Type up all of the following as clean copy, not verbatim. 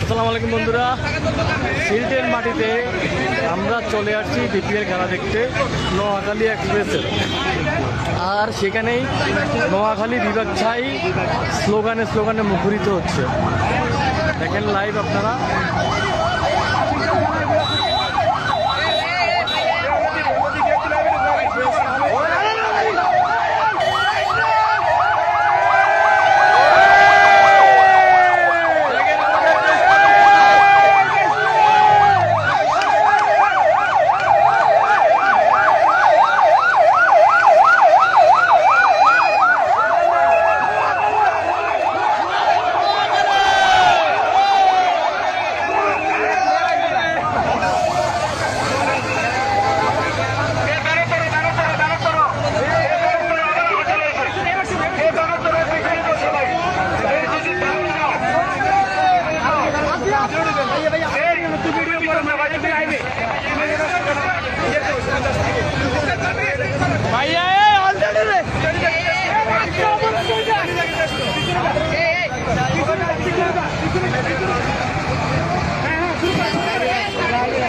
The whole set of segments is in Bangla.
আসসালামু আলাইকুম বন্ধুরা, সিলেটের মাটিতে আমরা চলে আসছি বিপিএল খেলা দেখতে নোয়াখালী এক্সপ্রেসের। আর সেখানেই নোয়াখালী বিভাগ ছাই স্লোগানে মুখরিত হচ্ছে। দেখেন লাইভ আপনারা।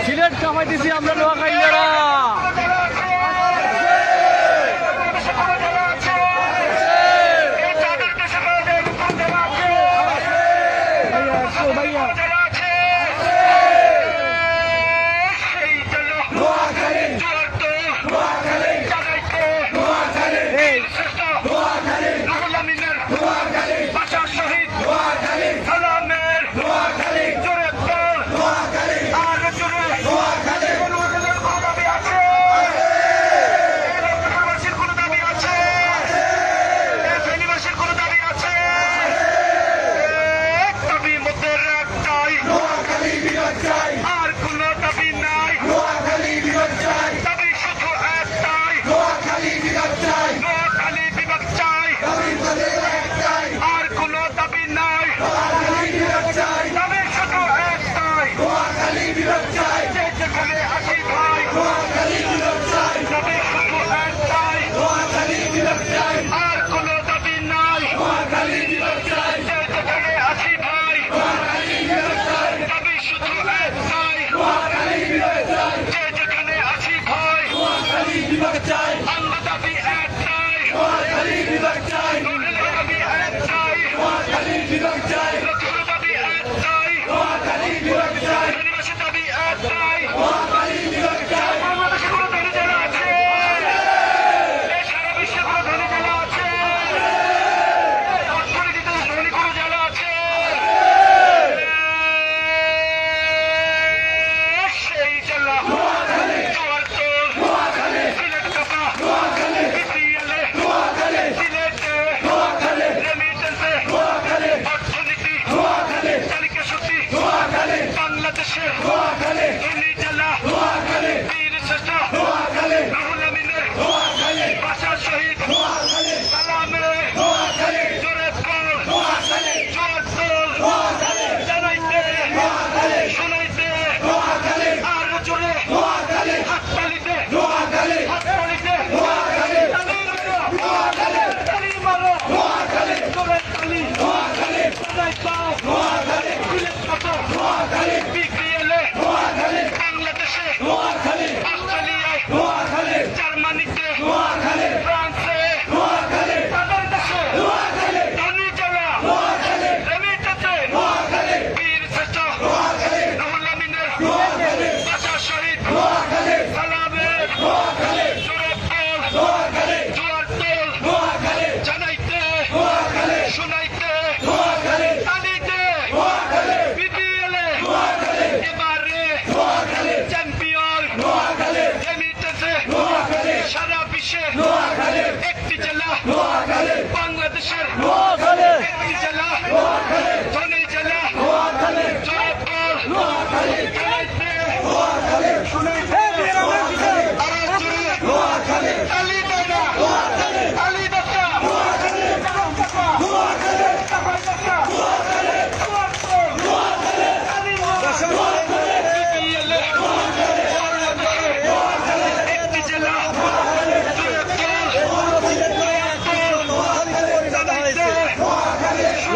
সিলেট কামাইতেছি আমরা নোয়াখালীরা।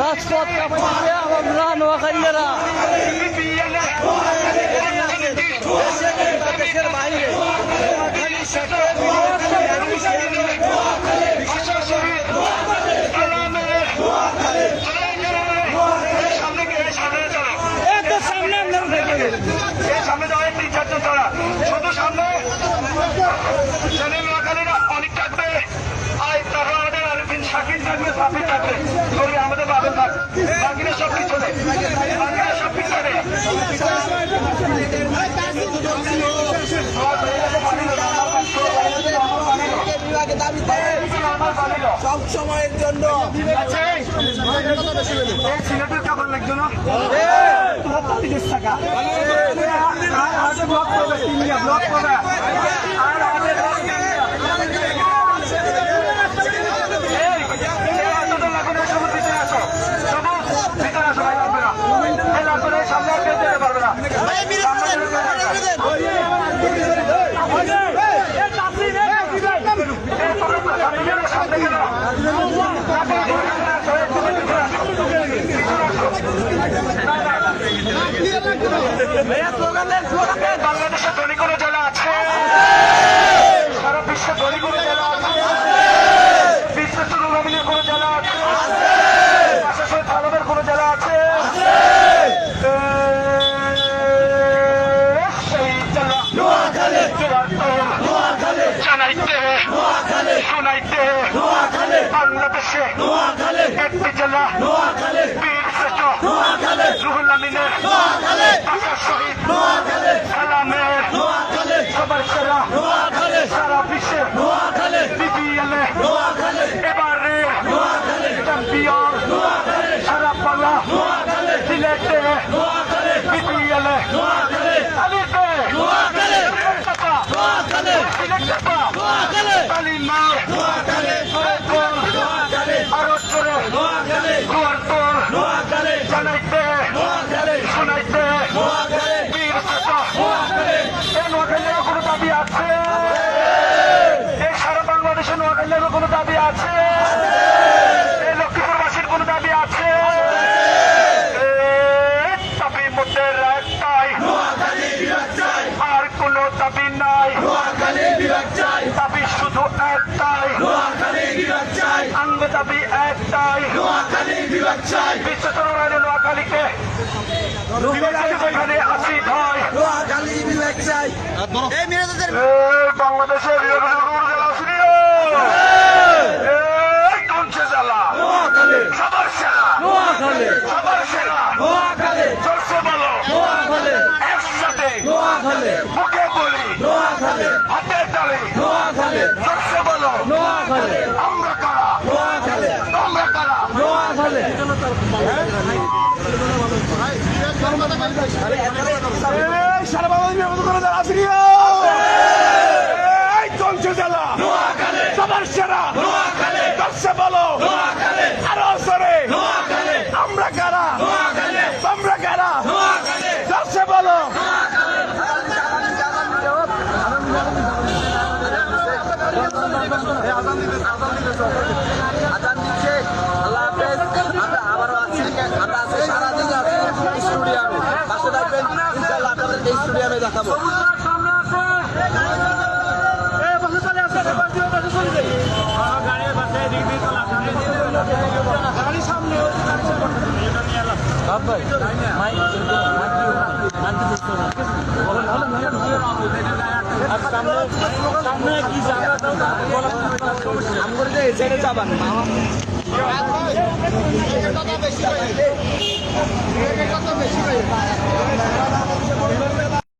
রাজপথ কাঁপাইতেছে আমরা নোয়াখালীরা দেশের বাইরে নোয়াখালীর সাথে সামনে যাওয়া 3-4 জন ছাড়া শুধু সামনে নোয়াখালীরা অনেক থাকবে। আর তারপর আমাদের আরিফিন শাকির থাকবে, সাফি থাকবে, সরি আমাদের বাদল থাকবে, বাকিরা সব পিছনে, বাকিরা সব পিছনে। সব সময়ের জন্য সিলেটের কাপড় লাগছে না ব্লক করবে, ব্লক করবে আর আমাদের সামনে আর কেউ যেতে পারবে না। বাংলাদেশে ধনী কোনো জেলা আছে, সারা বিশ্বে ধনী কোনো জেলা আছে, বিশ্বের তরুণীর কোনো জেলা আছে, আশাশয় থালবের কোনো জেলা আছে, সেই জেলা জানাইতে শোনাইতে বাংলাদেশে একটি জেলা বীর শ্রেষ্ঠ রুহুল আমিনের আশা শহীদ সালামের সবার সেরা সারা বিশ্বে বিপিএল এবারে চ্যাম্পিয়ন সারা বাংলা সিলেটে বিপিএল আলিতে তালিমার আরো জোরে দুয়ারতোর জানাইতে শোনাইতে বীর এই নোয়াখালীর কোনো দাবি আছে, এই সারা বাংলাদেশে নোয়াখালীর কোনো দাবি আছে, এই লক্ষ্মীপুরবাসীর কোনো দাবি আছে। দাবির মধ্যে একটাই, আর কোন দাবি নাই, দাবি শুধু একটাই, আঙ্গ দাবি একটাই, বিশ্বতর নোয়াখালীকে যেখানে আসি হয় বাংলাদেশের জেলা সবার সেরা সবার সেরা জোরসে বলো একসাথে মুখে বলি হাতের তালে জোরসে বলো আমরা কারা, আমরা কারা। সারা বাংলাদেশ জেলা সবার সেরা জোরসে বলো আরো জোরে আমরা কারা, তোমরা কারা, জোরসে বলো। আবারও আছি, আমরা আছি সারাদিন স্টুডিয়ামে, পাশে থাকবেন ইনশাআল্লাহ আপনাদের এই স্টুডিয়ামে দেখাবো। সামনে কি জায়গা যাবান বেশি